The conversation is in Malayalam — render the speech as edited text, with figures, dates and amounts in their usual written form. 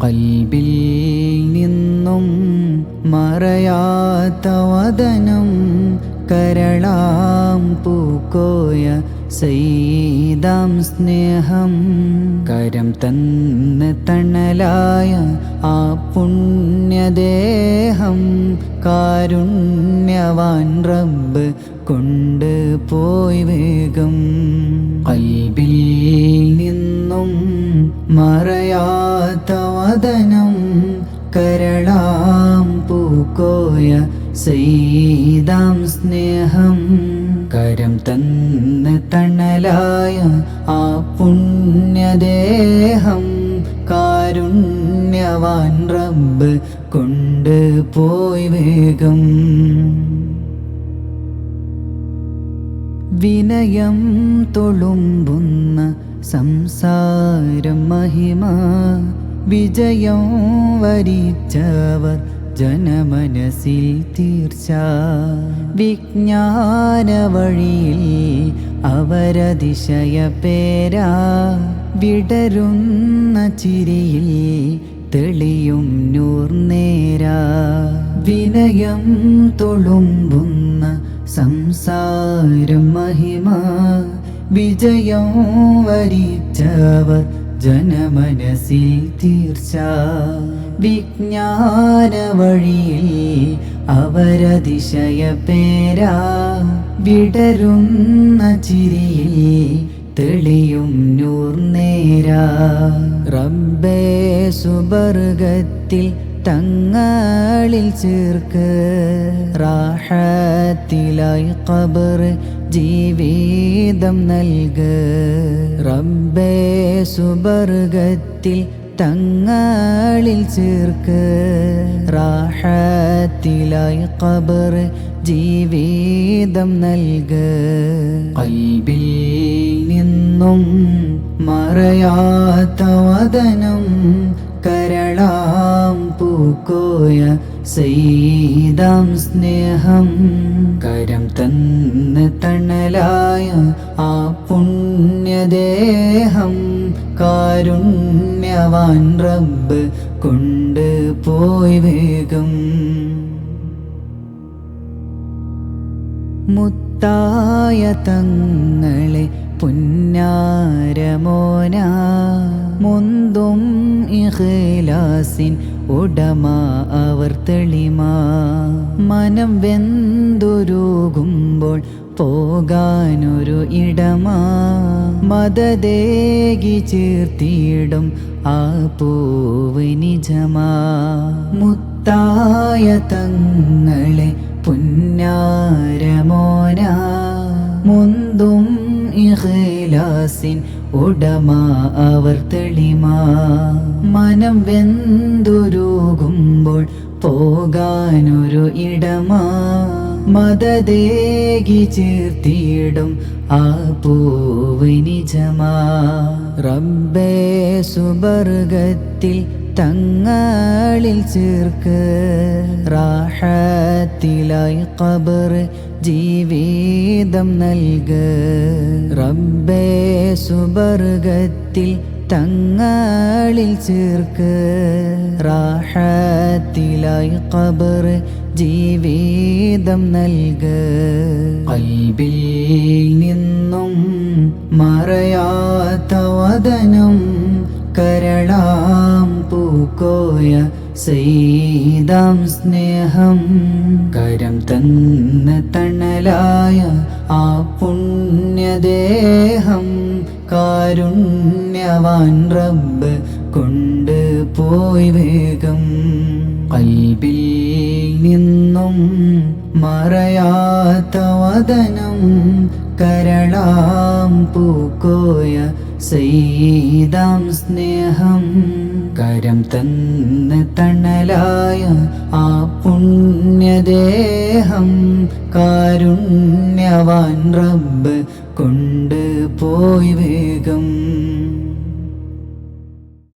ഖൽബിൽ നിന്നും മറയാത്ത വദനം കരളാം പൂക്കോയ സയ്യിദാം സ്നേഹം കരം തന്ന് തണലായ ആ പുണ്യദേഹം കാരുണ്യവാൻ റബ്ബ് കൊണ്ട് പോയി വേഗം. ഖൽബിൽ നിന്നും മറയാത്ത വദനം കരളാം പൂക്കോയ സയ്യിദാം സ്നേഹം കരം തന്ന് തണലായ ആ പുണ്യദേഹം കാരുണ്യവാൻ റബ്ബ് കൊണ്ട് പോയി വേഗം. വിനയം തൊളുമ്പുന്ന സംസാരം മഹിമ വിജയം വരിച്ചവർ ജനമനസിൽ തീർച്ച. വിജ്ഞാന വഴിയിൽ അവരതിശയ പേരാ വിടരുന്ന ചിരിയിൽ തെളിയും നൂർനേരാ. വിനയം തൊളുമ്പുന്ന സംസാരം മഹിമ വിജയം വരിച്ചവർ ജനമനസിൽ തീർച്ച. വിജ്ഞാന വഴിയിൽ അവരതിശയ പേരാ വിടരുന്ന ചിരിയിൽ തെളിയും നൂർനേരാ. റബ്ബേ സുബർഗത്തിൽ തങ്ങളിൽ ചേർക്ക് റാഹത്തിലായി ഖബർ ജീവിതം നൽക്. റബ്ബേ സുബർഗത്തിൽ തങ്ങളിൽ ചേർക്ക് റാഹത്തിലായി ഖബർ ജീവിതം നൽക്. ഖൽബിൽ നിന്നും മറയാത്ത വദനം കരളാം പൂക്കോയ സയ്യിദാം സ്നേഹം കരം തന്ന് തണലായ ആ പുണ്യദേഹം കാരുണ്യവാൻ റബ്ബ് കൊണ്ട് പോയി വേഗം. മുത്തായ തങ്ങളെ പുന്നാരമോന മുന്തും ഇഖ്ലാസിൻ ഉടമ അവർ തെളിമ. മനം വെന്തുരുകുമ്പോൾ പോകാനൊരു ഇടമാ മദദേകി ചേർത്തിയിടും ആ പൂവ് നിജമാ. മുത്തായ തങ്ങളെ പുന്നാരമോന മുന്തും ഇഖ്ലാസിൻ ഉടമ അവർ തെളിമ. മനം വെന്തുരുകുമ്പോൾ പോകാനൊരു ഇടമാ മദദേകി ചേർത്തിയിടും ആ പൂവ് നിജമാ. റബ്ബേ സുബർഗത്തിൽ തങ്ങളിൽ ചേർക്ക് റാഹത്തിലായി ഖബർ ജീവിതം നൽക്. റബ്ബേ സുബർഗത്തിൽ തങ്ങളിൽ ചേർക്ക് റാഹത്തിലായി ഖബർ ജീവിതം നൽക്. ഖൽബിൽ നിന്നും മറയാത്ത വദനം കരളാം പൂക്കോയ സയ്യിദാം സ്നേഹം കരം തന്ന് തണലായ ആ പുണ്യദേഹം കാരുണ്യവാൻ റബ്ബ് കൊണ്ട് പോയി വേഗം. ഖൽബിൽ നിന്നും മറയാത്ത വദനം കരളാം പൂക്കോയ സയ്യിദാം സ്നേഹം കരം തന്ന് തണലായ ആ പുണ്യദേഹം കാരുണ്യവാൻ റബ്ബ് കൊണ്ട് പോയി വേഗം.